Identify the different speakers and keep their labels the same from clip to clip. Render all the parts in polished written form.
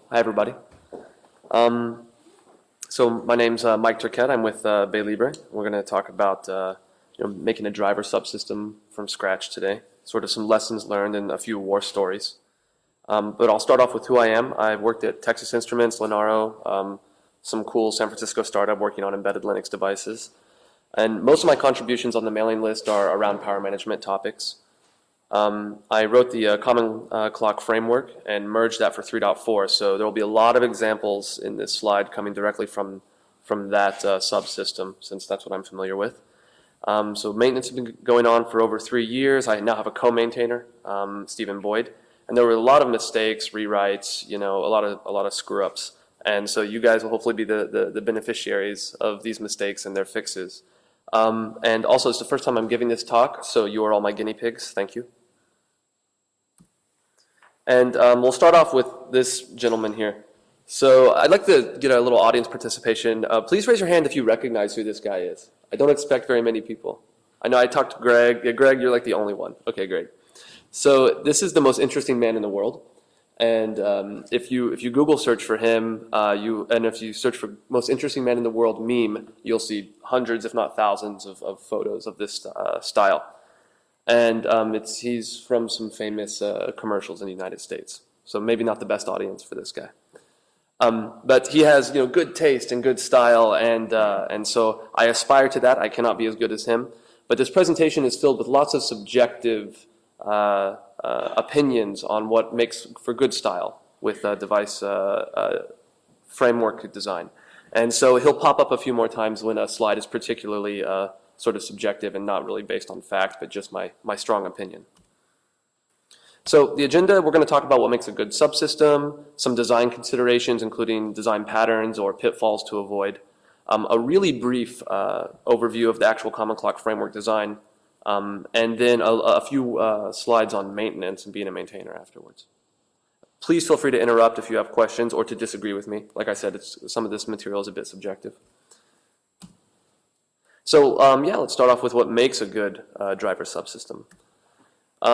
Speaker 1: Hi, everybody. So my name's Mike Turquette. I'm with Bay Libre. We're going to talk about making a driver subsystem from scratch today, sort of some lessons learned and a few war stories. But I'll start off with who I am. I've worked at Texas Instruments, Lenaro, some cool San Francisco startup working on embedded Linux devices. And most of my contributions on the mailing list are around power management topics. I wrote the common clock framework and merged that for 3.4, so there will be a lot of examples in this slide coming directly from that subsystem, since that's what I'm familiar with. So maintenance has been going on for over 3 years. I now have a co-maintainer, Stephen Boyd, and there were a lot of mistakes, rewrites, a lot of screw-ups, and so you guys will hopefully be the beneficiaries of these mistakes and their fixes. And also, it's the first time I'm giving this talk, so you are all my guinea pigs. Thank you. And we'll start off with this gentleman here. So I'd like to get a little audience participation. Please raise your hand if you recognize who this guy is. I don't expect very many people. I know I talked to Greg. Yeah, Greg, you're like the only one. Okay, great. So this is the most interesting man in the world. And if you Google search for him, and if you search for most interesting man in the world meme, you'll see hundreds, if not thousands, of photos of this style. And he's from some famous commercials in the United States. So maybe not the best audience for this guy. But he has good taste and good style, and so I aspire to that. I cannot be as good as him. But this presentation is filled with lots of subjective opinions on what makes for good style with device framework design. And so he'll pop up a few more times when a slide is particularly sort of subjective and not really based on fact, but just my strong opinion. So the agenda, we're going to talk about what makes a good subsystem, some design considerations, including design patterns or pitfalls to avoid, a really brief overview of the actual common clock framework design, and then a few slides on maintenance and being a maintainer afterwards. Please feel free to interrupt if you have questions or to disagree with me. Like I said, some of this material is a bit subjective. So let's start off with what makes a good driver subsystem. A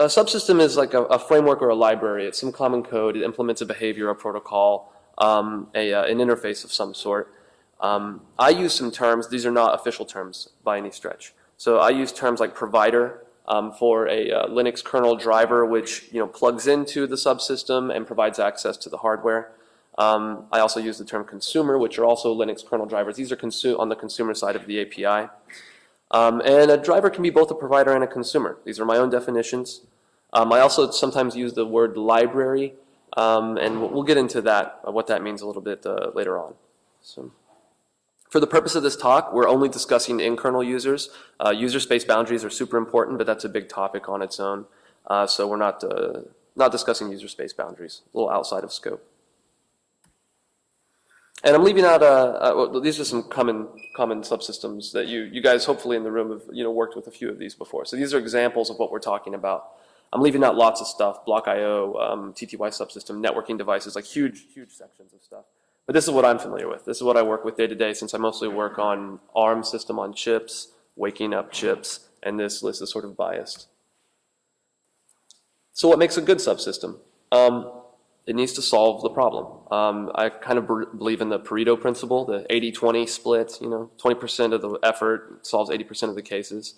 Speaker 1: subsystem is like a framework or a library. It's some common code. It implements a behavior, a protocol, an interface of some sort. I use some terms. These are not official terms by any stretch. So I use terms like provider for a Linux kernel driver, which plugs into the subsystem and provides access to the hardware. I also use the term consumer, which are also Linux kernel drivers. These are on the consumer side of the API. And a driver can be both a provider and a consumer. These are my own definitions. I also sometimes use the word library, and we'll get into that, what that means a little bit later on. So, for the purpose of this talk, we're only discussing in-kernel users. User space boundaries are super important, but that's a big topic on its own. So we're not discussing user space boundaries, a little outside of scope. And I'm leaving out, these are some common subsystems that you guys hopefully in the room have worked with a few of these before. So these are examples of what we're talking about. I'm leaving out lots of stuff, block IO, TTY subsystem, networking devices, like huge sections of stuff. But this is what I'm familiar with. This is what I work with day to day, since I mostly work on ARM system on chips, waking up chips, and this list is sort of biased. So what makes a good subsystem? It needs to solve the problem. I kind of believe in the Pareto principle, the 80-20 split. 20% of the effort solves 80% of the cases.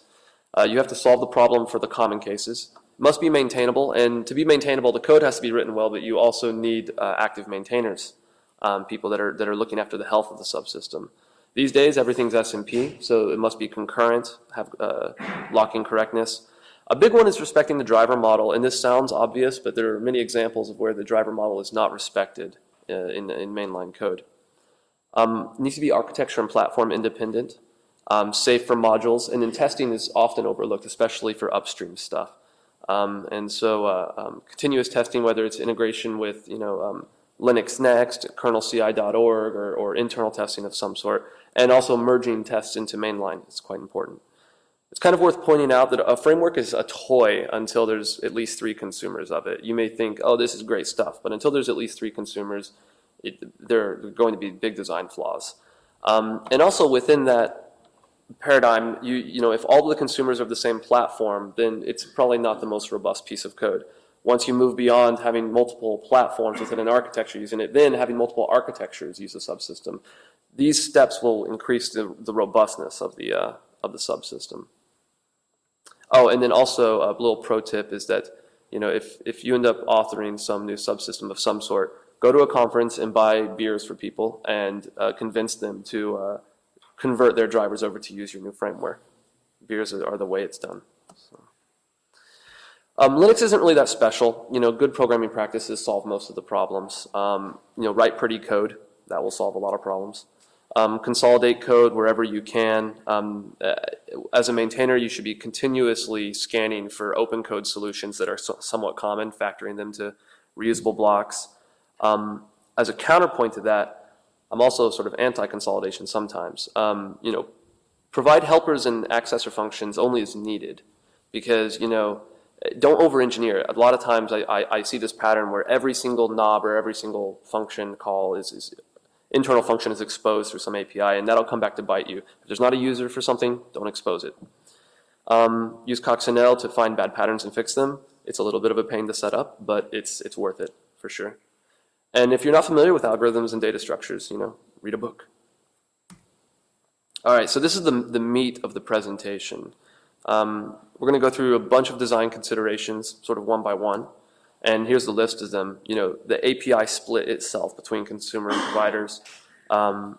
Speaker 1: You have to solve the problem for the common cases. It must be maintainable, and to be maintainable, the code has to be written well, but you also need active maintainers, people that are looking after the health of the subsystem. These days, everything's SMP, so it must be concurrent, have locking correctness. A big one is respecting the driver model, and this sounds obvious, but there are many examples of where the driver model is not respected in mainline code. It needs to be architecture and platform independent, safe for modules, and then testing is often overlooked, especially for upstream stuff. Continuous testing, whether it's integration with Linux Next, kernelci.org, or internal testing of some sort, and also merging tests into mainline is quite important. It's kind of worth pointing out that a framework is a toy until there's at least 3 consumers of it. You may think, oh, this is great stuff, but until there's at least 3 consumers, there are going to be big design flaws. And also within that paradigm, if all of the consumers are the same platform, then it's probably not the most robust piece of code. Once you move beyond having multiple platforms within an architecture using it, then having multiple architectures use a subsystem, these steps will increase the robustness of the subsystem. Oh, and then also a little pro tip is that, if you end up authoring some new subsystem of some sort, go to a conference and buy beers for people and convince them to convert their drivers over to use your new framework. Beers are the way it's done. So. Linux isn't really that special. Good programming practices solve most of the problems. Write pretty code. That will solve a lot of problems. Consolidate code wherever you can. As a maintainer, you should be continuously scanning for open code solutions that are somewhat common, factoring them to reusable blocks. As a counterpoint to that, I'm also sort of anti-consolidation sometimes. Provide helpers and accessor functions only as needed, because, don't over-engineer. A lot of times I see this pattern where every single knob or every single function call is internal function is exposed through some API, and that'll come back to bite you. If there's not a user for something, don't expose it. Use coccinelle to find bad patterns and fix them. It's a little bit of a pain to set up, but it's worth it for sure. And if you're not familiar with algorithms and data structures, read a book. All right, so this is the meat of the presentation. We're going to go through a bunch of design considerations, sort of one by one. And here's the list of them. The API split itself between consumer and providers, the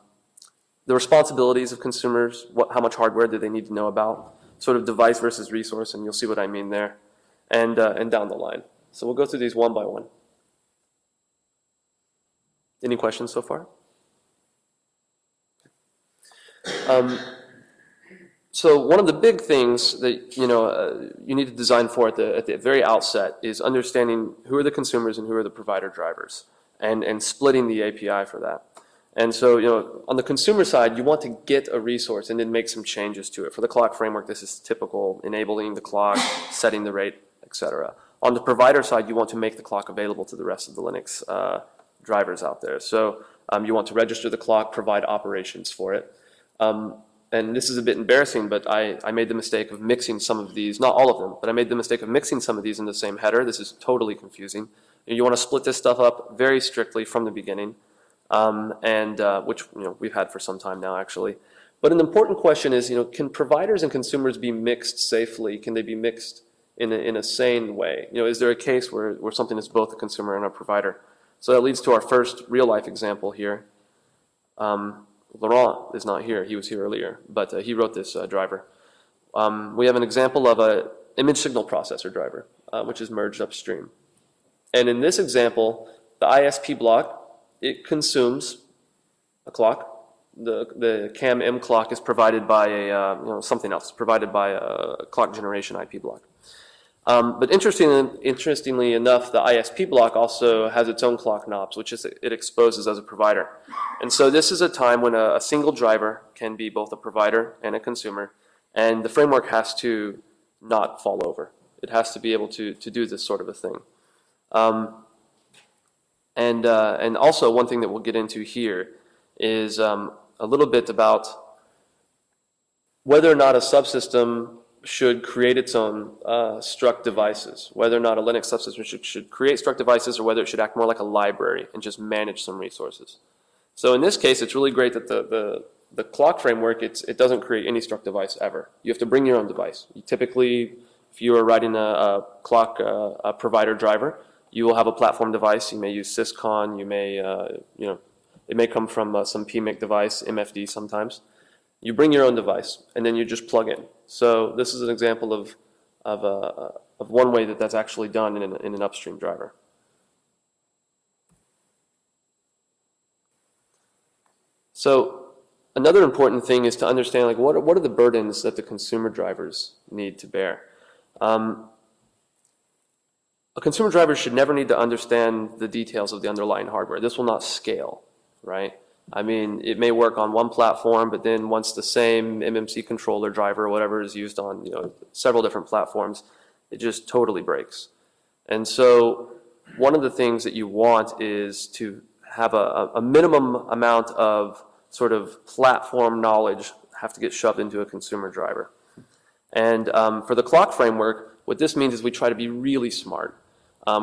Speaker 1: responsibilities of consumers, how much hardware do they need to know about, sort of device versus resource, and you'll see what I mean there, and down the line. So we'll go through these one by one. Any questions so far? So one of the big things that you need to design for at the very outset is understanding who are the consumers and who are the provider drivers, and splitting the API for that. And so on the consumer side, you want to get a resource and then make some changes to it. For the clock framework, this is typical: enabling the clock, setting the rate, etc. On the provider side, you want to make the clock available to the rest of the Linux drivers out there. So you want to register the clock, provide operations for it. And this is a bit embarrassing, but I made the mistake of mixing some of these, not all of them, but I made the mistake of mixing some of these in the same header. This is totally confusing. You want to split this stuff up very strictly from the beginning, which we've had for some time now, actually. But an important question is, can providers and consumers be mixed safely? Can they be mixed in a sane way? Is there a case where something is both a consumer and a provider? So that leads to our first real-life example here. Laurent is not here. He was here earlier, but he wrote this driver. We have an example of an image signal processor driver, which is merged upstream. And in this example, the ISP block, it consumes a clock. The CAM-M clock is provided by something else, provided by a clock generation IP block. But interestingly enough, the ISP block also has its own clock knobs, which it exposes as a provider. And so this is a time when a single driver can be both a provider and a consumer, and the framework has to not fall over. It has to be able to do this sort of a thing. And also one thing that we'll get into here is a little bit about whether or not a subsystem should create its own struct devices, whether or not a Linux subsystem should create struct devices, or whether it should act more like a library and just manage some resources. So in this case, it's really great that the clock framework, it doesn't create any struct device ever. You have to bring your own device. Typically, if you are writing a clock provider driver, you will have a platform device. You may use syscon. You may, it may come from some PMIC device, MFD sometimes. You bring your own device, and then you just plug in. So this is an example of one way that's actually done in an upstream driver. So another important thing is to understand what are the burdens that the consumer drivers need to bear. A consumer driver should never need to understand the details of the underlying hardware. This will not scale, right? I mean, it may work on one platform, but then once the same MMC controller driver or whatever is used on several different platforms, it just totally breaks. And so one of the things that you want is to have a minimum amount of sort of platform knowledge have to get shoved into a consumer driver. And for the clock framework, what this means is we try to be really smart.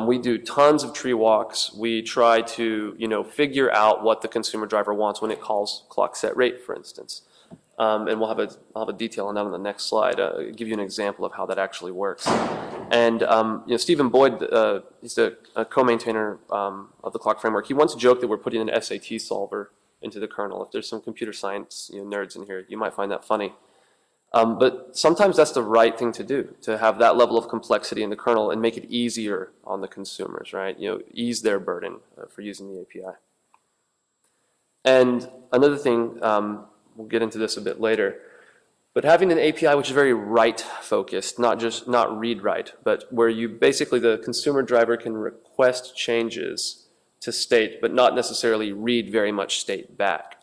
Speaker 1: We do tons of tree walks. We try to, figure out what the consumer driver wants when it calls clock set rate, for instance. And I'll have a detail on that on the next slide. Give you an example of how that actually works. And Stephen Boyd, he's a co-maintainer of the clock framework. He once joked that we're putting an SAT solver into the kernel. If there's some computer science nerds in here, you might find that funny. But sometimes that's the right thing to do, to have that level of complexity in the kernel and make it easier on the consumers, right? Ease their burden for using the API. And another thing, we'll get into this a bit later, but having an API which is very write-focused, not read-write, but where basically the consumer driver can request changes to state, but not necessarily read very much state back.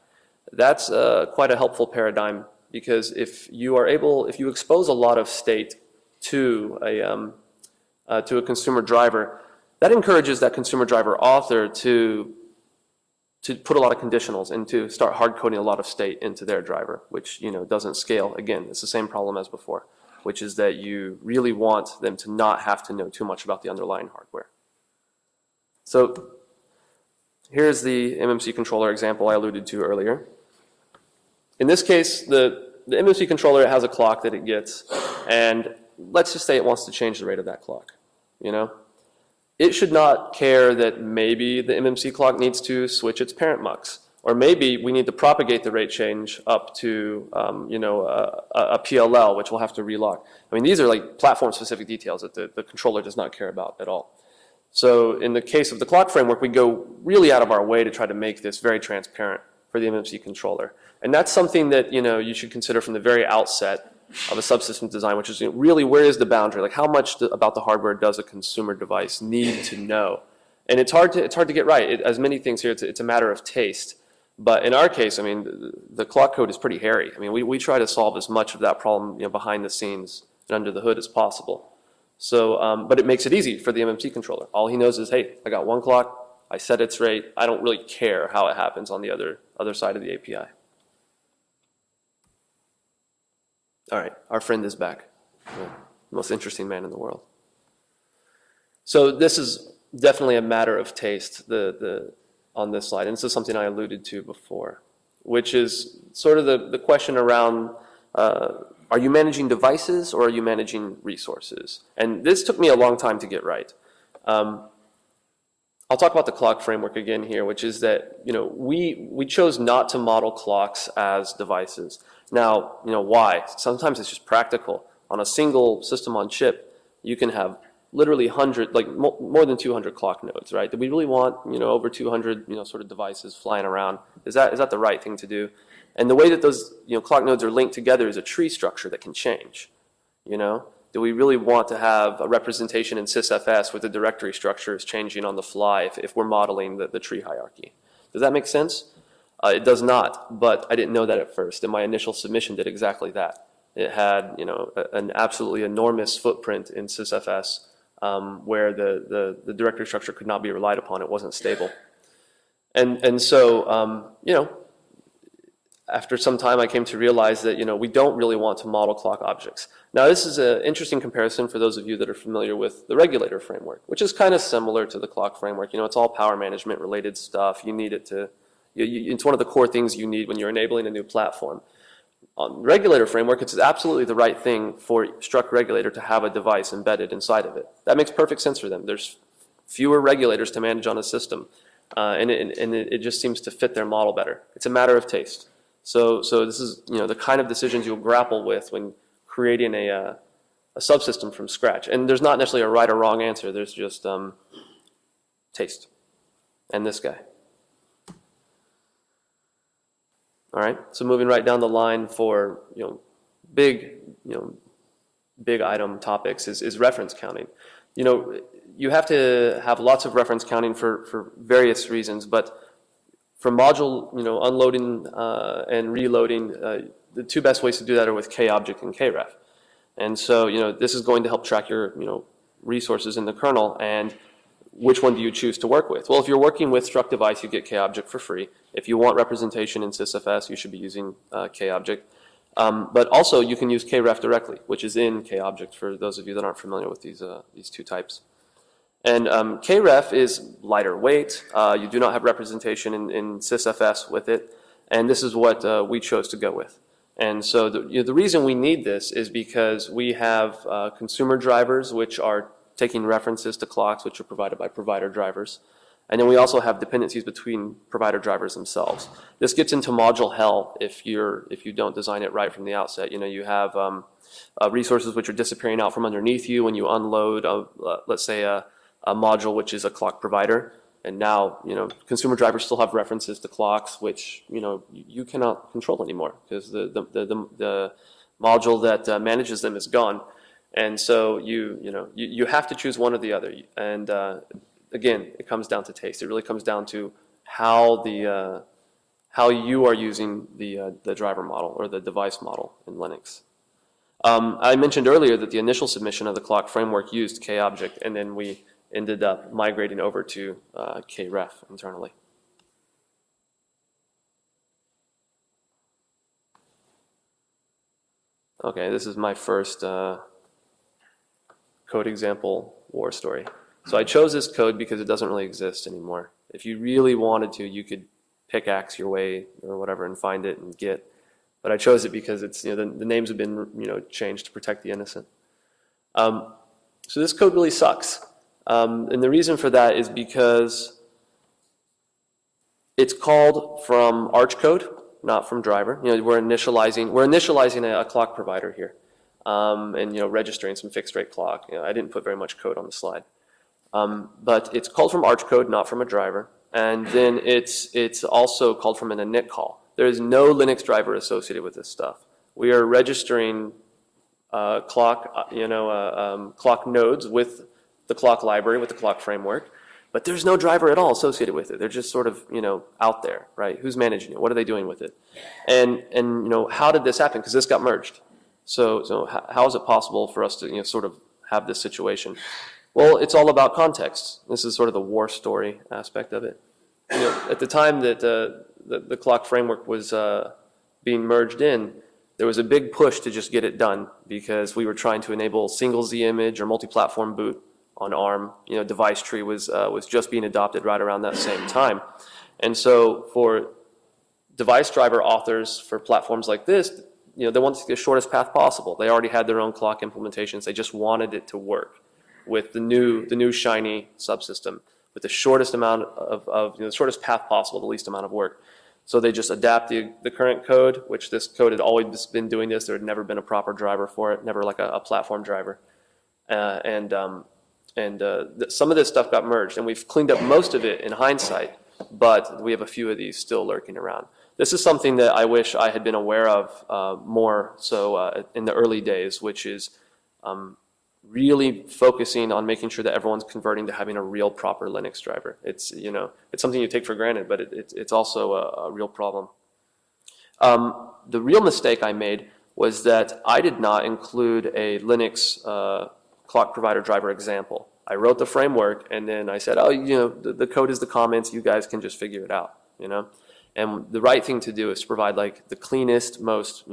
Speaker 1: That's quite a helpful paradigm. Because if you expose a lot of state to a consumer driver, that encourages that consumer driver author to put a lot of conditionals and to start hard coding a lot of state into their driver, which doesn't scale. Again, it's the same problem as before, which is that you really want them to not have to know too much about the underlying hardware. So here's the MMC controller example I alluded to earlier. In this case, the MMC controller has a clock that it gets, and let's just say it wants to change the rate of that clock. It should not care that maybe the MMC clock needs to switch its parent mux, or maybe we need to propagate the rate change up to a PLL, which we'll have to relock. I mean, these are like platform-specific details that the controller does not care about at all. So in the case of the clock framework, we go really out of our way to try to make this very transparent for the MMC controller. And that's something that you should consider from the very outset of a subsystem design, which is really where is the boundary? Like how much about the hardware does a consumer device need to know? And it's hard to get right. As many things here, it's a matter of taste. But in our case, I mean, the clock code is pretty hairy. I mean, we try to solve as much of that problem behind the scenes and under the hood as possible. So, but it makes it easy for the MMC controller. All he knows is, hey, I got one clock, I set its rate. I don't really care how it happens on the other side of the API. All right, our friend is back. The most interesting man in the world. So this is definitely a matter of taste on this slide. And this is something I alluded to before, which is sort of the question around, are you managing devices or are you managing resources? And this took me a long time to get right. I'll talk about the clock framework again here, which is that we chose not to model clocks as devices. Now, why? Sometimes it's just practical. On a single system on chip, you can have literally more than 200 clock nodes, right? Do we really want over 200 sort of devices flying around? Is that the right thing to do? And the way that those clock nodes are linked together is a tree structure that can change. Do we really want to have a representation in sysfs where the directory structure is changing on the fly if we're modeling the tree hierarchy? Does that make sense? It does not, but I didn't know that at first, and my initial submission did exactly that. It had an absolutely enormous footprint in sysfs where the directory structure could not be relied upon. It wasn't stable. And so, after some time I came to realize that we don't really want to model clock objects. Now this is an interesting comparison for those of you that are familiar with the regulator framework, which is kind of similar to the clock framework. It's all power management related stuff. You need it to, it's one of the core things you need when you're enabling a new platform. On the regulator framework, it's absolutely the right thing for struct regulator to have a device embedded inside of it. That makes perfect sense for them. There's fewer regulators to manage on a system, and it just seems to fit their model better. It's a matter of taste. So this is the kind of decisions you'll grapple with when creating a subsystem from scratch. And there's not necessarily a right or wrong answer. There's just taste. And this guy. All right. So moving right down the line for big item topics is reference counting. You have to have lots of reference counting for various reasons, but for module unloading and reloading, the two best ways to do that are with kobject and kref. And so this is going to help track your resources in the kernel, and which one do you choose to work with? Well, if you're working with struct device, you get kobject for free. If you want representation in sysfs, you should be using kobject. But also you can use kref directly, which is in kobject for those of you that aren't familiar with these two types. And KREF is lighter weight. You do not have representation in sysfs with it. And this is what we chose to go with. And so the reason we need this is because we have consumer drivers, which are taking references to clocks, which are provided by provider drivers. And then we also have dependencies between provider drivers themselves. This gets into module hell if you don't design it right from the outset. You have resources which are disappearing out from underneath you when you unload, let's say, a module which is a clock provider. And now, consumer drivers still have references to clocks, which you cannot control anymore because the module that manages them is gone. And so you have to choose one or the other. And again, it comes down to taste. It really comes down to how you are using the driver model or the device model in Linux. I mentioned earlier that the initial submission of the clock framework used KObject, and then we ended up migrating over to KREF internally. Okay, this is my first code example war story. So I chose this code because it doesn't really exist anymore. If you really wanted to, you could pickaxe your way or whatever and find it and get. But I chose it because it's the names have been changed to protect the innocent. So this code really sucks, and the reason for that is because it's called from Arch code, not from driver. We're initializing a clock provider here, and registering some fixed rate clock. I didn't put very much code on the slide. But it's called from Arch code, not from a driver. And then it's also called from an init call. There is no Linux driver associated with this stuff. We are registering clock nodes with the clock library, with the clock framework, but there's no driver at all associated with it. They're just sort of out there, right? Who's managing it? What are they doing with it? And how did this happen? Because this got merged. So how is it possible for us to sort of have this situation? Well, it's all about context. This is sort of the war story aspect of it. At the time that the clock framework was being merged in, there was a big push to just get it done because we were trying to enable single Z image or multi-platform boot on ARM. Device tree was just being adopted right around that same time. And so for device driver authors for platforms like this, they wanted the shortest path possible. They already had their own clock implementations. They just wanted it to work with the new shiny subsystem with the shortest amount of the shortest path possible, the least amount of work. So they just adapt the current code, which this code had always been doing this. There had never been a proper driver for it, never like a platform driver. Some of this stuff got merged, and we've cleaned up most of it in hindsight, but we have a few of these still lurking around. This is something that I wish I had been aware of more so in the early days, which is really focusing on making sure that everyone's converting to having a real proper Linux driver. It's it's something you take for granted, but it's also a real problem. The real mistake I made was that I did not include a Linux clock provider driver example. I wrote the framework and then I said, the code is the comments, you guys can just figure it out, And the right thing to do is to provide like the cleanest, most,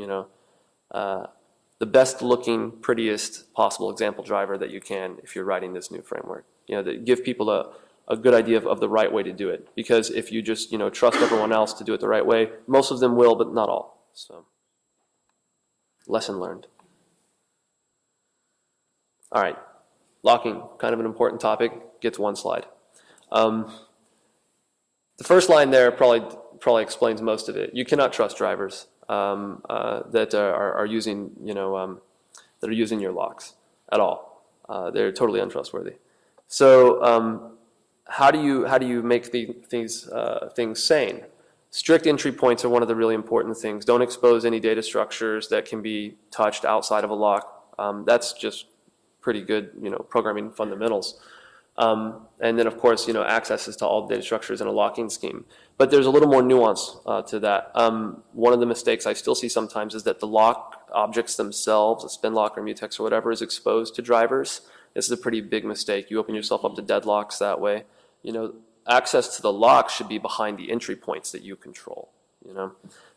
Speaker 1: the best looking, prettiest possible example driver that you can if you're writing this new framework. That give people a good idea of the right way to do it. Because if you just, trust everyone else to do it the right way, most of them will, but not all. So, lesson learned. All right, locking, kind of an important topic, gets one slide. The first line there probably explains most of it. You cannot trust drivers that are using that are using your locks at all. They're totally untrustworthy. So how do you make these things sane? Strict entry points are one of the really important things. Don't expose any data structures that can be touched outside of a lock. That's just pretty good, programming fundamentals. And then, of course, accesses to all data structures in a locking scheme. But there's a little more nuance to that. One of the mistakes I still see sometimes is that the lock objects themselves, a spin lock or mutex or whatever, is exposed to drivers. This is a pretty big mistake. You open yourself up to deadlocks that way. Access to the lock should be behind the entry points that you control.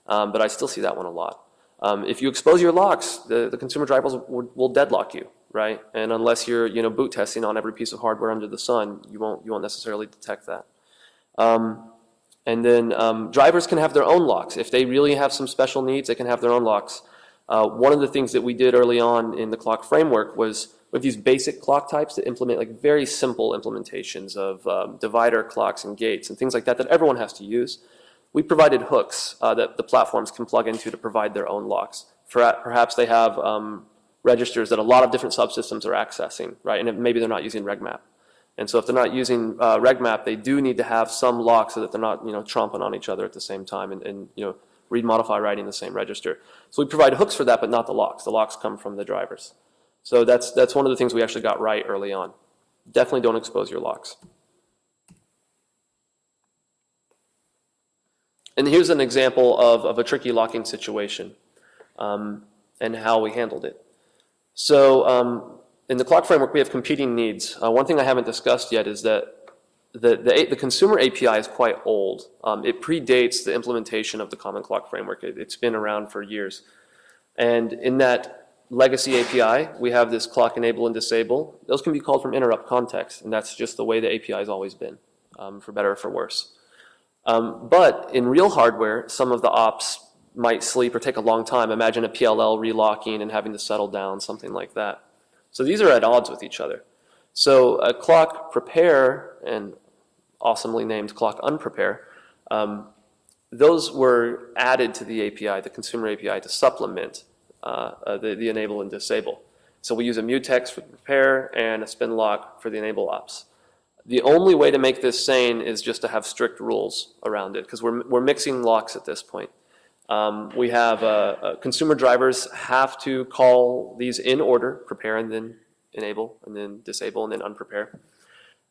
Speaker 1: But I still see that one a lot. If you expose your locks, the consumer drivers will deadlock you, right? And unless you're boot testing on every piece of hardware under the sun, you won't necessarily detect that. And then drivers can have their own locks. If they really have some special needs, they can have their own locks. One of the things that we did early on in the clock framework was with these basic clock types that implement like very simple implementations of divider clocks and gates and things like that everyone has to use. We provided hooks that the platforms can plug into to provide their own locks. Perhaps they have registers that a lot of different subsystems are accessing, right? And maybe they're not using RegMap. And so if they're not using RegMap, they do need to have some lock so that they're not tromping on each other at the same time and read, modify, writing the same register. So we provide hooks for that, but not the locks. The locks come from the drivers. So that's one of the things we actually got right early on. Definitely don't expose your locks. And here's an example of a tricky locking situation and how we handled it. So in the clock framework, we have competing needs. One thing I haven't discussed yet is that the consumer API is quite old. It predates the implementation of the common clock framework. It's been around for years. And in that legacy API, we have this clock enable and disable. Those can be called from interrupt context, and that's just the way the API has always been, for better or for worse. But in real hardware, some of the ops might sleep or take a long time. Imagine a PLL relocking and having to settle down, something like that. So these are at odds with each other. So a clock prepare and awesomely named clock unprepare, those were added to the API, the consumer API, to supplement the enable and disable. So we use a mutex for the prepare and a spin lock for the enable ops. The only way to make this sane is just to have strict rules around it, because we're mixing locks at this point. We have consumer drivers have to call these in order: prepare and then enable, and then disable and then unprepare.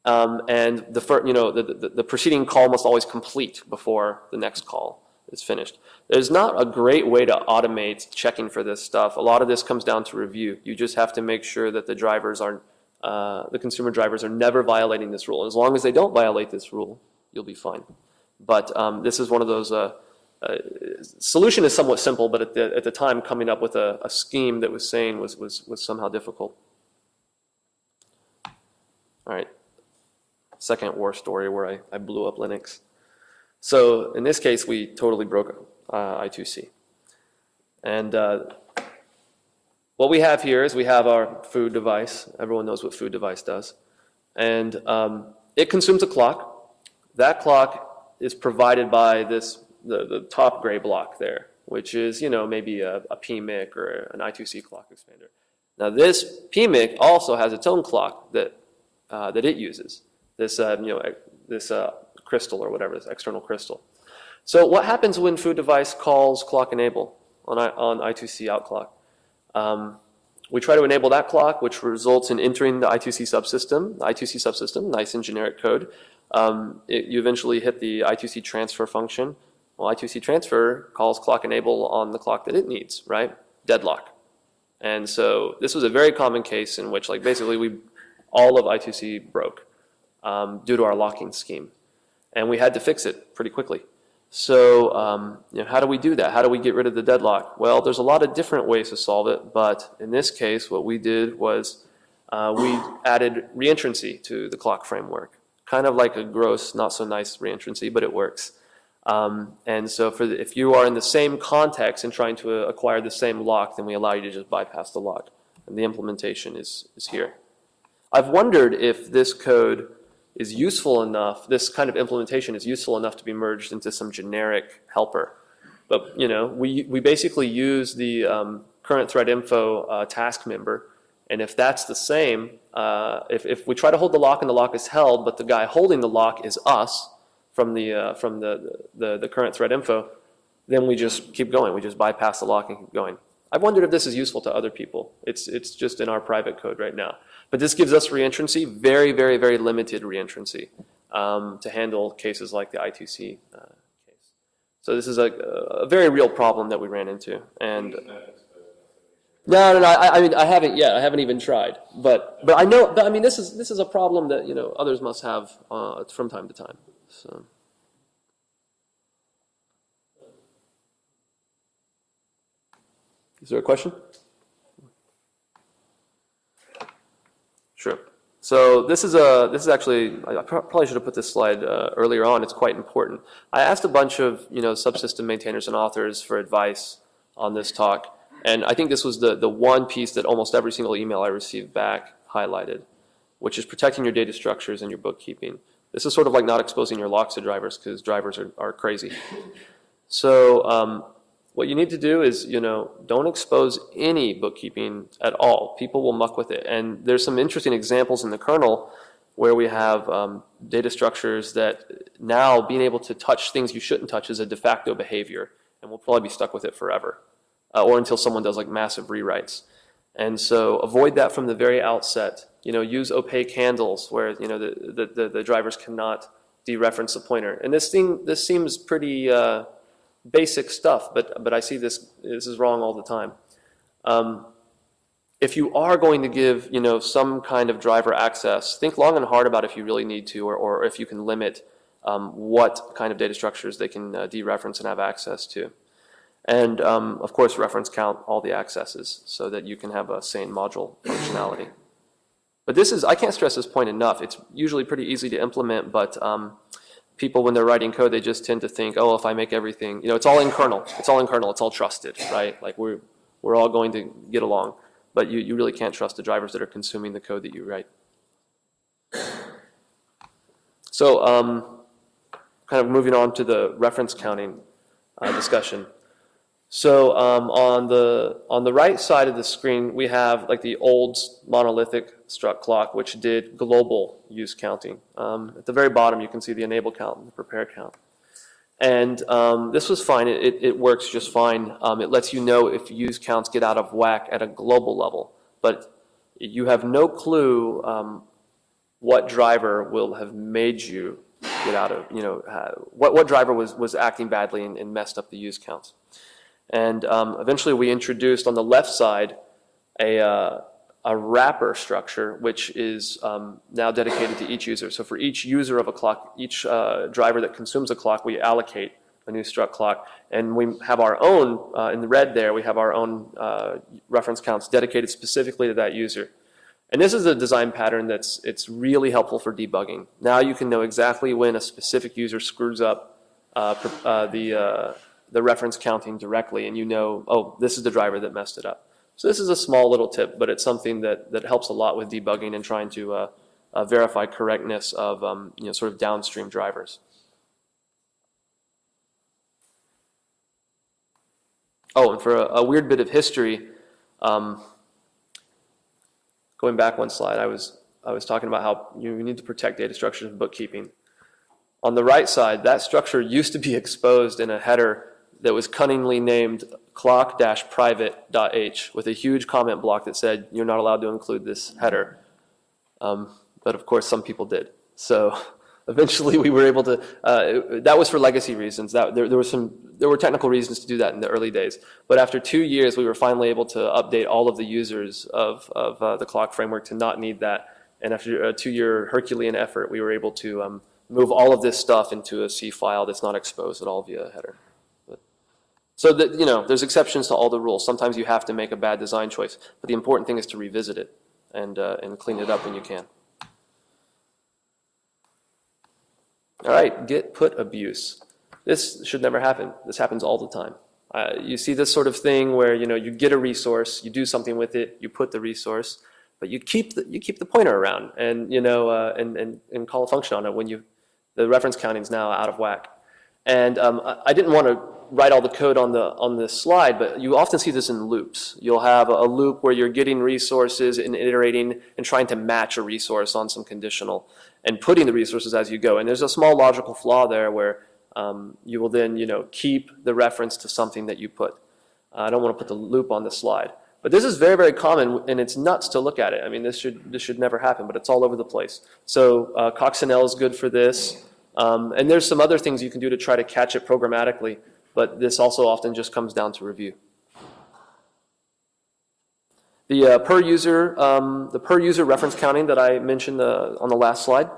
Speaker 1: And the preceding call must always complete before the next call is finished. There's not a great way to automate checking for this stuff. A lot of this comes down to review. You just have to make sure that the drivers are the consumer drivers are never violating this rule. And as long as they don't violate this rule, you'll be fine. But this is one of those, solution is somewhat simple, but at the time coming up with a scheme that was sane was somehow difficult. All right, second war story where I blew up Linux. So in this case, we totally broke I2C. And what we have here is we have our food device. Everyone knows what food device does. And it consumes a clock. That clock is provided by the top gray block there, which is maybe a PMIC or an I2C clock expander. Now this PMIC also has its own clock that it uses. This crystal or whatever, this external crystal. So what happens when food device calls clock enable on I2C out clock? We try to enable that clock, which results in entering the I2C subsystem. The I2C subsystem, nice and generic code. You eventually hit the I2C transfer function. Well, I2C transfer calls clock enable on the clock that it needs, right? Deadlock. And so this was a very common case in which basically all of I2C broke due to our locking scheme. And we had to fix it pretty quickly. So how do we do that? How do we get rid of the deadlock? Well, there's a lot of different ways to solve it, but in this case, what we did was we added reentrancy to the clock framework. Kind of like a gross, not so nice reentrancy, but it works. And so if you are in the same context and trying to acquire the same lock, then we allow you to just bypass the lock. And the implementation is here. I've wondered if this code is useful enough, this kind of implementation is useful enough to be merged into some generic helper. But we basically use the current thread info task member, and if that's the same, if we try to hold the lock and the lock is held, but the guy holding the lock is us from the current thread info, then we just keep going. We just bypass the lock and keep going. I've wondered if this is useful to other people. It's just in our private code right now. But this gives us reentrancy, very, very, very limited reentrancy to handle cases like the I2C case. So this is a very real problem that we ran into. And no. I mean, I haven't yet. I haven't even tried. But I know. But I mean, this is a problem that others must have from time to time. So. Is there a question? Sure. So this is actually, I probably should have put this slide earlier on. It's quite important. I asked a bunch of subsystem maintainers and authors for advice on this talk, and I think this was the one piece that almost every single email I received back highlighted, which is protecting your data structures and your bookkeeping. This is sort of like not exposing your locks to drivers, because drivers are crazy. So what you need to do is, don't expose any bookkeeping at all. People will muck with it. And there's some interesting examples in the kernel where we have data structures that now being able to touch things you shouldn't touch is a de facto behavior, and we'll probably be stuck with it forever, or until someone does like massive rewrites. And so avoid that from the very outset. Use opaque handles where the drivers cannot dereference the pointer. And this seems pretty basic stuff, but I see this is wrong all the time. If you are going to give some kind of driver access, think long and hard about if you really need to, or if you can limit what kind of data structures they can dereference and have access to. And of course, reference count all the accesses so that you can have a sane module functionality. But I can't stress this point enough. It's usually pretty easy to implement, but people, when they're writing code, they just tend to think, oh, if I make everything, it's all in kernel. It's all in kernel. It's all trusted, right? Like we're all going to get along. But you really can't trust the drivers that are consuming the code that you write. So kind of moving on to the reference counting discussion. So on the right side of the screen, we have like the old monolithic struct clock, which did global use counting. At the very bottom, you can see the enable count and the prepare count. And this was fine. It works just fine. It lets you know if use counts get out of whack at a global level. But you have no clue what driver will have made you get out of, what driver was acting badly and messed up the use counts. And eventually we introduced on the left side a wrapper structure, which is now dedicated to each user. So for each user of a clock, each driver that consumes a clock, we allocate a new struct clock. And we have our own, in the red there, we have our own reference counts dedicated specifically to that user. And this is a design pattern it's really helpful for debugging. Now you can know exactly when a specific user screws up the reference counting directly, and oh, this is the driver that messed it up. So this is a small little tip, but it's something that helps a lot with debugging and trying to verify correctness of sort of downstream drivers. Oh, and for a weird bit of history, going back one slide, I was talking about how you need to protect data structures in bookkeeping. On the right side, that structure used to be exposed in a header that was cunningly named clock-private.h with a huge comment block that said, you're not allowed to include this header. But of course, some people did. So eventually we were able to, that was for legacy reasons. There were technical reasons to do that in the early days. But after 2 years, we were finally able to update all of the users of the clock framework to not need that. And after a 2-year Herculean effort, we were able to move all of this stuff into a C file that's not exposed at all via a header. So that, there's exceptions to all the rules. Sometimes you have to make a bad design choice, but the important thing is to revisit it and clean it up when you can. All right, get put abuse. This should never happen. This happens all the time. You see this sort of thing where you get a resource, you do something with it, you put the resource, but you keep the pointer around and and call a function on it when the reference counting is now out of whack. And I didn't want to write all the code on this slide, but you often see this in loops. You'll have a loop where you're getting resources and iterating and trying to match a resource on some conditional and putting the resources as you go. And there's a small logical flaw there where you will then keep the reference to something that you put. I don't want to put the loop on the slide. But this is very, very common, and it's nuts to look at it. I mean, this should never happen, but it's all over the place. So Coccinelle is good for this. And there's some other things you can do to try to catch it programmatically, but this also often just comes down to review. The per user reference counting that I mentioned on the last slide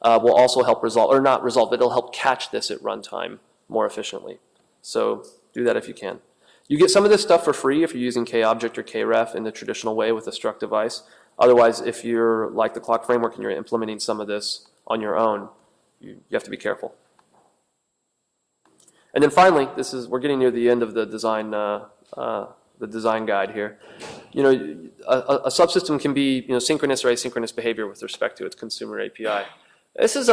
Speaker 1: will also help resolve, or not resolve, but it'll help catch this at runtime more efficiently. So do that if you can. You get some of this stuff for free if you're using KObject or KRef in the traditional way with a struct device. Otherwise, if you're like the clock framework and you're implementing some of this on your own, you have to be careful. And then finally, we're getting near the end of the design guide here. A subsystem can be synchronous or asynchronous behavior with respect to its consumer API. This is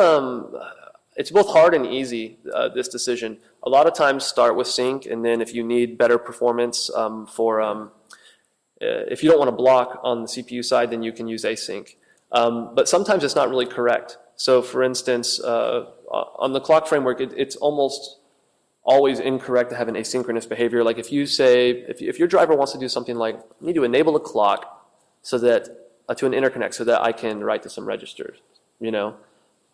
Speaker 1: it's both hard and easy, this decision. A lot of times start with sync, and then if you need better performance if you don't want to block on the CPU side, then you can use async. But sometimes it's not really correct. So for instance, on the clock framework, it's almost always incorrect to have an asynchronous behavior. Like if you say, if your driver wants to do something like, I need to enable a clock so that, to an interconnect so that I can write to some registers,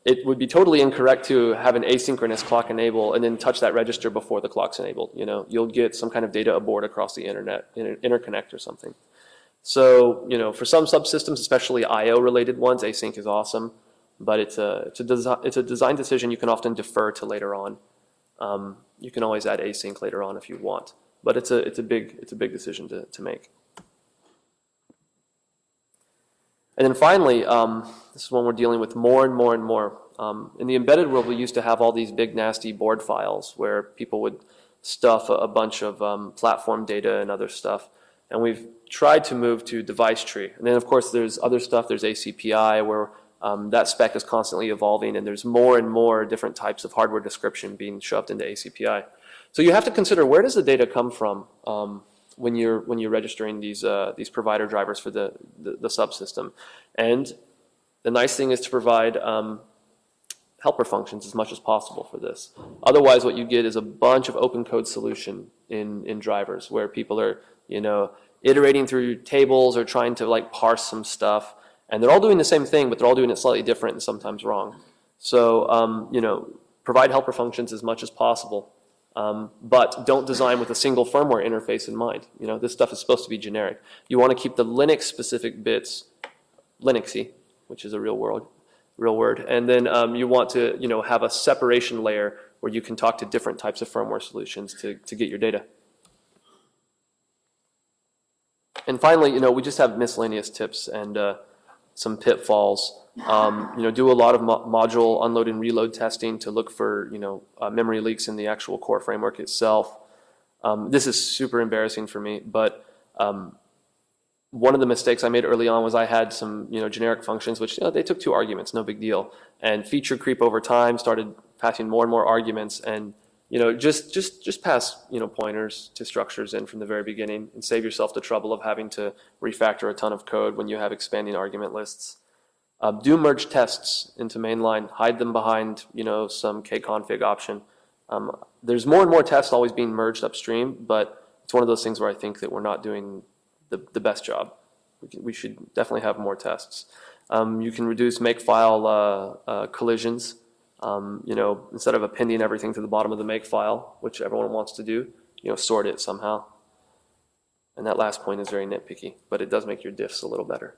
Speaker 1: it would be totally incorrect to have an asynchronous clock enable and then touch that register before the clock's enabled. You'll get some kind of data abort across the internet in an interconnect or something. So, for some subsystems, especially I/O related ones, async is awesome, but it's a design decision you can often defer to later on. You can always add async later on if you want, but it's a big decision to make. And then finally, this is when we're dealing with more and more and more. In the embedded world, we used to have all these big nasty board files where people would stuff a bunch of platform data and other stuff. And we've tried to move to device tree. And then of course there's other stuff, there's ACPI where that spec is constantly evolving, and there's more and more different types of hardware description being shoved into ACPI. So you have to consider, where does the data come from when you're registering these provider drivers for the subsystem? And the nice thing is to provide helper functions as much as possible for this. Otherwise, what you get is a bunch of open code solution in drivers where people are iterating through tables or trying to parse some stuff. And they're all doing the same thing, but they're all doing it slightly different and sometimes wrong. So, provide helper functions as much as possible, but don't design with a single firmware interface in mind. This stuff is supposed to be generic. You want to keep the Linux-specific bits Linuxy, which is a real word, and then you want to, have a separation layer where you can talk to different types of firmware solutions to get your data. And finally, we just have miscellaneous tips and some pitfalls. Do a lot of module unload and reload testing to look for, memory leaks in the actual core framework itself. This is super embarrassing for me, but one of the mistakes I made early on was I had some, generic functions, which, they took 2 arguments, no big deal. And feature creep over time started passing more and more arguments, and just pass, pointers to structures in from the very beginning and save yourself the trouble of having to refactor a ton of code when you have expanding argument lists. Do merge tests into mainline, hide them behind, some kconfig option. There's more and more tests always being merged upstream, but it's one of those things where I think that we're not doing the best job. We should definitely have more tests. You can reduce makefile collisions. Instead of appending everything to the bottom of the makefile, which everyone wants to do, sort it somehow. And that last point is very nitpicky, but it does make your diffs a little better.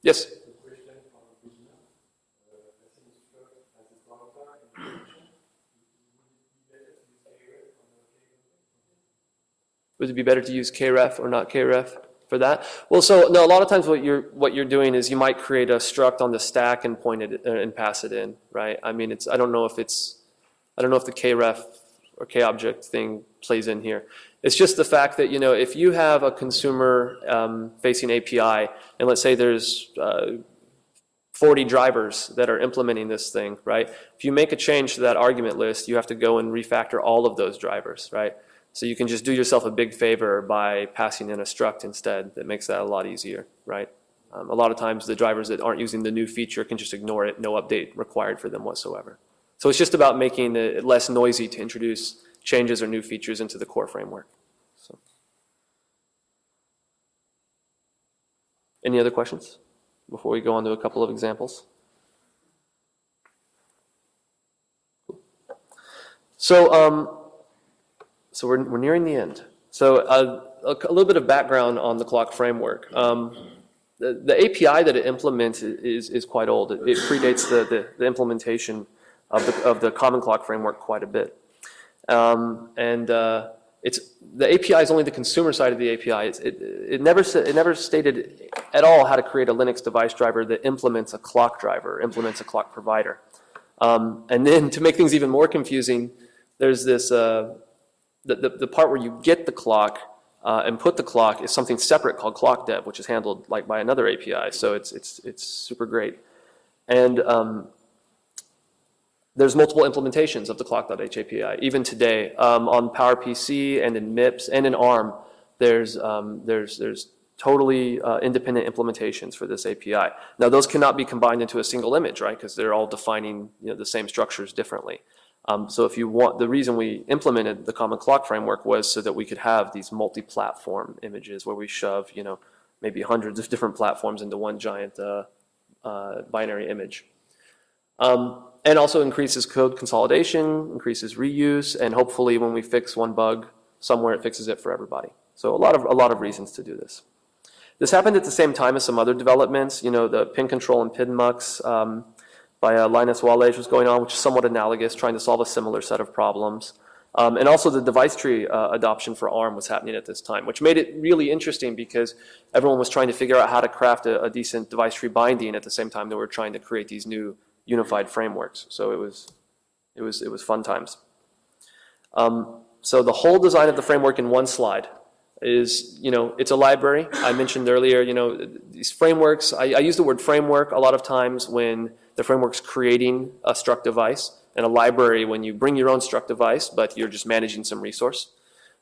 Speaker 1: Yes? Would it be better to use kref or not kref for that? Well, so no. A lot of times, what you're doing is you might create a struct on the stack and point it and pass it in, right? I mean, I don't know if the kref or kobject thing plays in here. It's just the fact that if you have a consumer facing API, and let's say there's 40 drivers that are implementing this thing, right? If you make a change to that argument list, you have to go and refactor all of those drivers, right? So you can just do yourself a big favor by passing in a struct instead. That makes that a lot easier, right? A lot of times the drivers that aren't using the new feature can just ignore it, no update required for them whatsoever. So it's just about making it less noisy to introduce changes or new features into the core framework. So, any other questions before we go on to a couple of examples? So we're nearing the end. So a little bit of background on the clock framework. The API that it implements is quite old. It predates the implementation of the common clock framework quite a bit. And the API is only the consumer side of the API. It never stated at all how to create a Linux device driver that implements a clock driver, implements a clock provider. And then to make things even more confusing, there's this the part where you get the clock and put the clock is something separate called clock dev, which is handled like by another API. So it's super great. And there's multiple implementations of the clock.h API. Even today, on PowerPC and in MIPS and in ARM, there's totally independent implementations for this API. Now, those cannot be combined into a single image, right? Because they're all defining the same structures differently. So if you want, the reason we implemented the common clock framework was so that we could have these multi-platform images where we shove, maybe hundreds of different platforms into one giant binary image. And also increases code consolidation, increases reuse, and hopefully when we fix one bug somewhere, it fixes it for everybody. So a lot of reasons to do this. This happened at the same time as some other developments. The pin control and pin mux by Linus Wallage was going on, which is somewhat analogous, trying to solve a similar set of problems. And also the device tree adoption for ARM was happening at this time, which made it really interesting because everyone was trying to figure out how to craft a decent device tree binding at the same time that we're trying to create these new unified frameworks. So it was fun times. So the whole design of the framework in one slide is, it's a library. I mentioned earlier, these frameworks, I use the word framework a lot of times when the framework's creating a struct device, and a library when you bring your own struct device, but you're just managing some resource.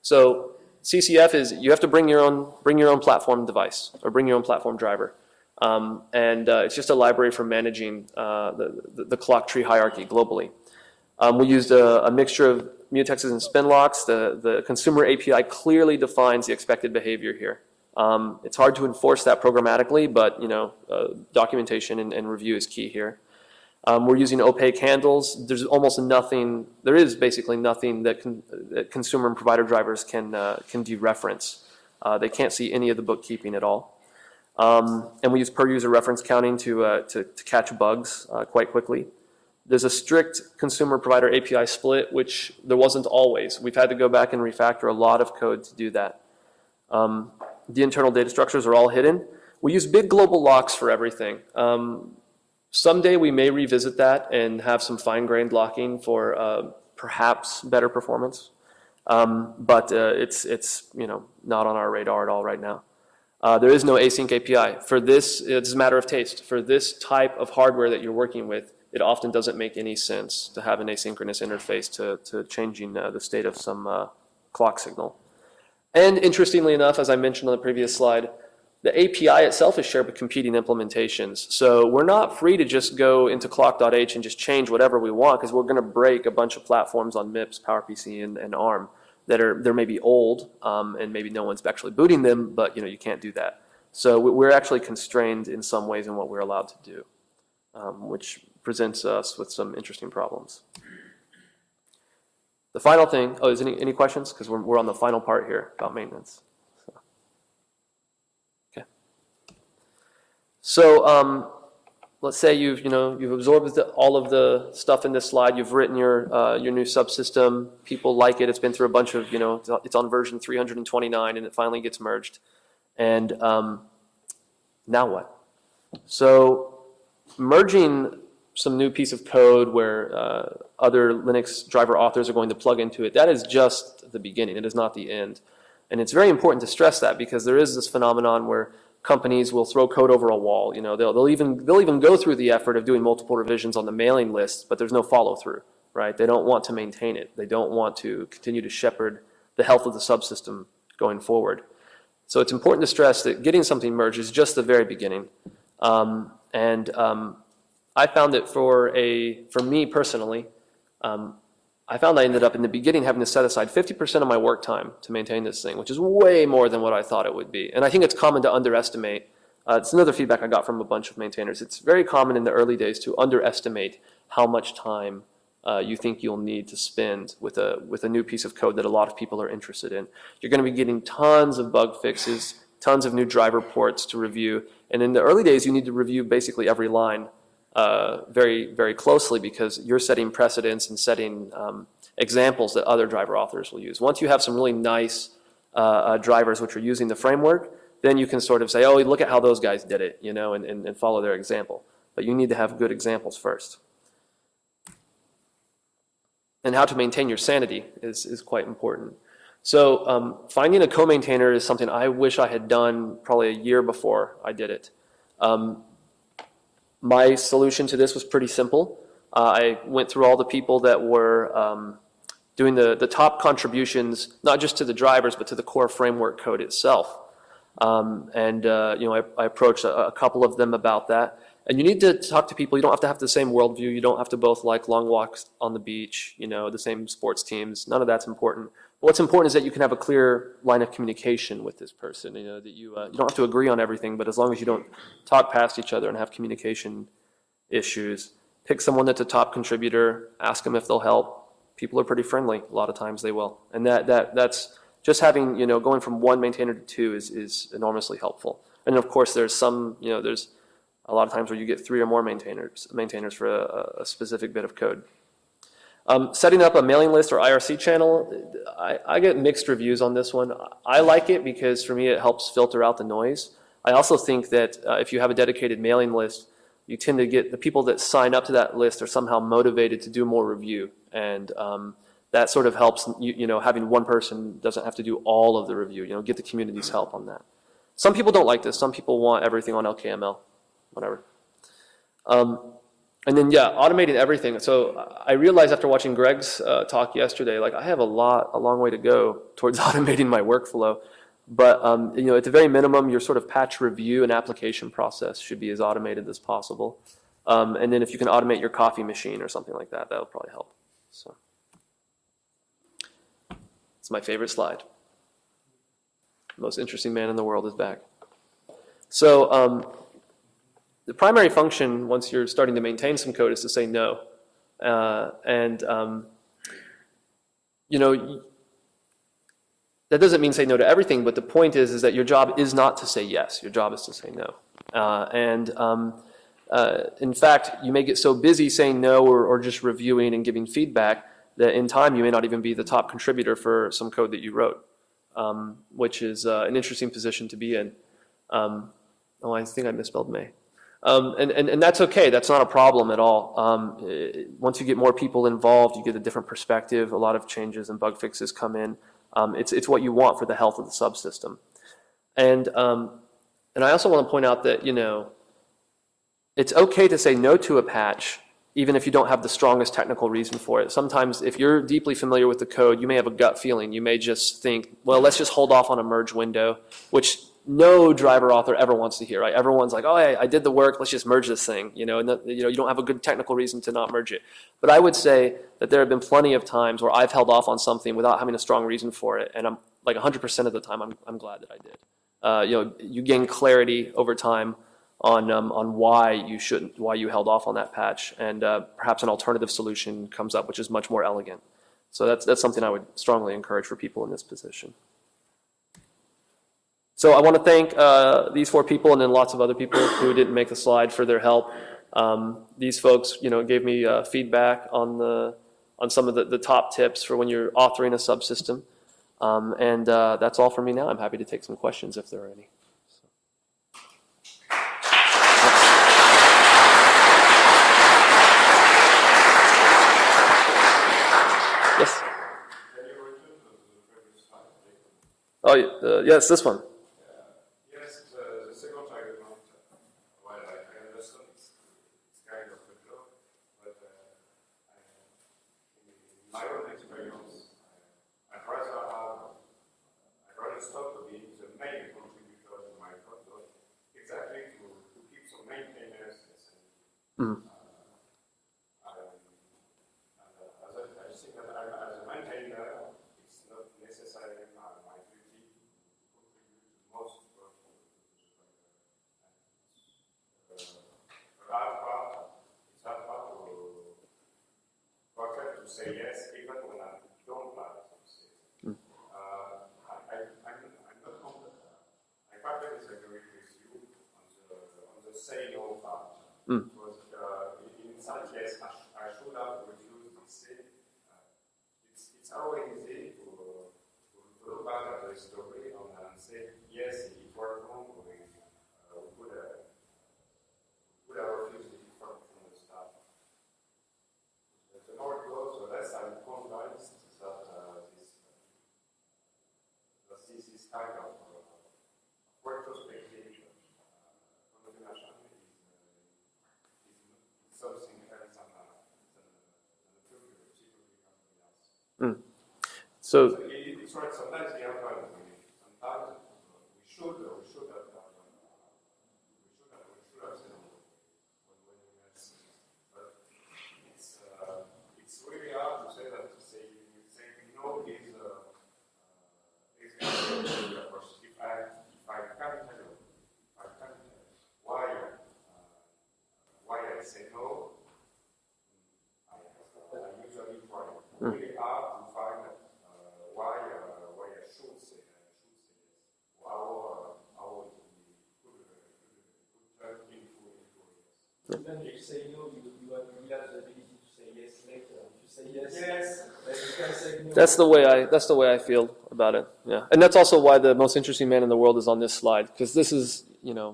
Speaker 1: So CCF is you have to bring your own platform device or bring your own platform driver. And it's just a library for managing the clock tree hierarchy globally. We used a mixture of mutexes and spin locks. The consumer API clearly defines the expected behavior here. It's hard to enforce that programmatically, but documentation and review is key here. We're using opaque handles. There is basically nothing that consumer and provider drivers can dereference. They can't see any of the bookkeeping at all. And we use per user reference counting to catch bugs quite quickly. There's a strict consumer provider API split, which there wasn't always. We've had to go back and refactor a lot of code to do that. The internal data structures are all hidden. We use big global locks for everything. Someday we may revisit that and have some fine-grained locking for perhaps better performance. But it's not on our radar at all right now. There is no async API. For this, it's a matter of taste. For this type of hardware that you're working with, it often doesn't make any sense to have an asynchronous interface to changing the state of some clock signal. And interestingly enough, as I mentioned on the previous slide, the API itself is shared with competing implementations. So we're not free to just go into clock.h and just change whatever we want because we're going to break a bunch of platforms on MIPS, PowerPC, and ARM they're maybe old and maybe no one's actually booting them, but you can't do that. So we're actually constrained in some ways in what we're allowed to do, which presents us with some interesting problems. The final thing, is any questions? Because we're on the final part here about maintenance. So let's say you've absorbed all of the stuff in this slide. You've written your new subsystem. People like it. It's been through a bunch of it's on version 329, and it finally gets merged. And now what? So merging some new piece of code where other Linux driver authors are going to plug into it, that is just the beginning. It is not the end. And it's very important to stress that because there is this phenomenon where companies will throw code over a wall. They'll even go through the effort of doing multiple revisions on the mailing list, but there's no follow through, right? They don't want to maintain it. They don't want to continue to shepherd the health of the subsystem going forward. So it's important to stress that getting something merged is just the very beginning. I found that for me personally, I found I ended up in the beginning having to set aside 50% of my work time to maintain this thing, which is way more than what I thought it would be. And I think it's common to underestimate. It's another feedback I got from a bunch of maintainers. It's very common in the early days to underestimate how much time you think you'll need to spend with a new piece of code that a lot of people are interested in. You're going to be getting tons of bug fixes, tons of new driver ports to review. And in the early days, you need to review basically every line very, very closely because you're setting precedents and setting examples that other driver authors will use. Once you have some really nice drivers which are using the framework, then you can sort of say, oh, look at how those guys did it, and follow their example. But you need to have good examples first. And how to maintain your sanity is quite important. So finding a co-maintainer is something I wish I had done probably a year before I did it. My solution to this was pretty simple. I went through all the people that were doing the top contributions, not just to the drivers, but to the core framework code itself. I approached a couple of them about that. And you need to talk to people. You don't have to have the same worldview. You don't have to both like long walks on the beach, the same sports teams. None of that's important. But what's important is that you can have a clear line of communication with this person. That you don't have to agree on everything, but as long as you don't talk past each other and have communication issues, pick someone that's a top contributor, ask them if they'll help. People are pretty friendly. A lot of times they will. And that's just having, going from one maintainer to two is enormously helpful. And of course, there's a lot of times where you get 3 or more maintainers for a specific bit of code. Setting up a mailing list or IRC channel, I get mixed reviews on this one. I like it because for me it helps filter out the noise. I also think that if you have a dedicated mailing list, you tend to get the people that sign up to that list are somehow motivated to do more review. And that sort of helps, having one person doesn't have to do all of the review, get the community's help on that. Some people don't like this. Some people want everything on LKML. Whatever. And then, automating everything. So I realized after watching Greg's talk yesterday, I have a long way to go towards automating my workflow. But, at the very minimum, your sort of patch review and application process should be as automated as possible. And then if you can automate your coffee machine or something like that, that'll probably help. So it's my favorite slide. The most interesting man in the world is back. So, the primary function, once you're starting to maintain some code, is to say no. That doesn't mean say no to everything, but the point is that your job is not to say yes. Your job is to say no. In fact, you may get so busy saying no or just reviewing and giving feedback that in time you may not even be the top contributor for some code that you wrote, which is an interesting position to be in. I think I misspelled May. And that's okay. That's not a problem at all. Once you get more people involved, you get a different perspective. A lot of changes and bug fixes come in. It's what you want for the health of the subsystem. And I also want to point out that, it's okay to say no to a patch, even if you don't have the strongest technical reason for it. Sometimes if you're deeply familiar with the code, you may have a gut feeling. You may just think, well, let's just hold off on a merge window, which no driver author ever wants to hear, right? Everyone's like, oh, hey, I did the work, let's just merge this thing, you don't have a good technical reason to not merge it. But I would say that there have been plenty of times where I've held off on something without having a strong reason for it, and I'm like 100% of the time, I'm glad that I did. You gain clarity over time on why you held off on that patch, and perhaps an alternative solution comes up, which is much more elegant. So that's something I would strongly encourage for people in this position. So I want to thank these 4 people and then lots of other people who didn't make the slide for their help. These folks, gave me feedback on some of the top tips for when you're authoring a subsystem. And that's all for me now. I'm happy to take some questions if there are any. Yes.
Speaker 2: Can you return to the previous slide?
Speaker 1: Oh, yes, this one.
Speaker 2: Yes, the second I did not. Well, I understand it's kind of a joke, but in my own experience, I'd rather stop being the main contributor to my code, exactly to keep some maintenance.
Speaker 1: Mm-hmm.
Speaker 2: I think that as a maintainer, it's not necessarily my duty to contribute the most to the hard part. It's hard part to project to say yes, even when I don't like to say. I'm not confident. I partly disagree with you on the say no part. Because kind of retrospective automation is something else than the future psychology else.
Speaker 1: So
Speaker 2: It's right. Sometimes we have sometimes we should have said when we have seen it. But it's really hard to say that to say we know is approach. If I can tell you why I say no, I usually try. Really hard to find why I should say yes, or how it could turn into yes.
Speaker 3: Even if you say no, you have the ability to say yes later. If you say yes, then you can say no.
Speaker 1: that's the way I feel about it. Yeah, and that's also why the most interesting man in the world is on this slide, because this is,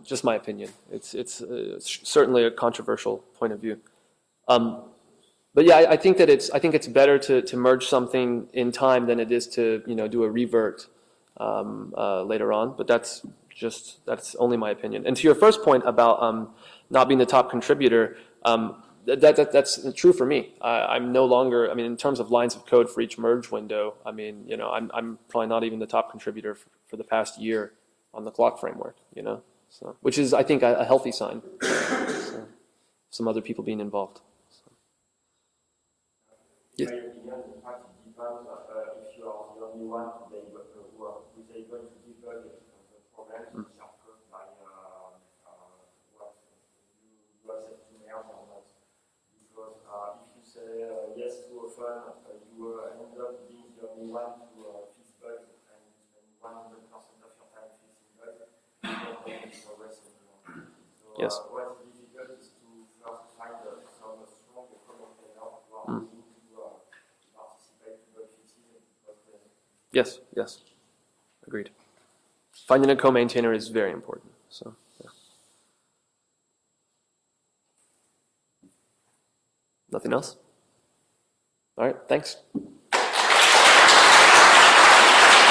Speaker 1: just my opinion. It's certainly a controversial point of view. But yeah, I think it's better to merge something in time than it is to do a revert later on. But that's only my opinion. And to your first point about not being the top contributor, that's true for me. I'm no longer. I mean, in terms of lines of code for each merge window, I mean, I'm probably not even the top contributor for the past year on the clock framework. So which is, I think, a healthy sign. So, some other people being involved.
Speaker 4: In my opinion, in fact, it depends if you are the only one who is able to debug the problems which are caused by what you accept to merge or not. Because if you say yes too often, you end up being the only one to fix bugs and spend 100% of your time fixing bugs. You don't make progress anymore. So
Speaker 1: Yes.
Speaker 4: what is difficult is to first find some strong common tailor who are willing to participate to bug fixes and to post them.
Speaker 1: Yes. Agreed. Finding a co-maintainer is very important. So, yeah. Nothing else? All right, thanks.